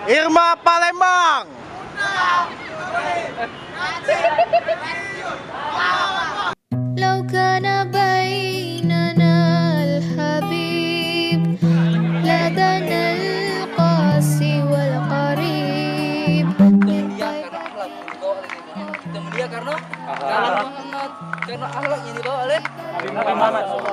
Irma Palembang. لو كان بيننا الحبيب لدنا القاسي والقريب. Temen dia karena akhlak yang dibawa oleh Nabi Muhammad.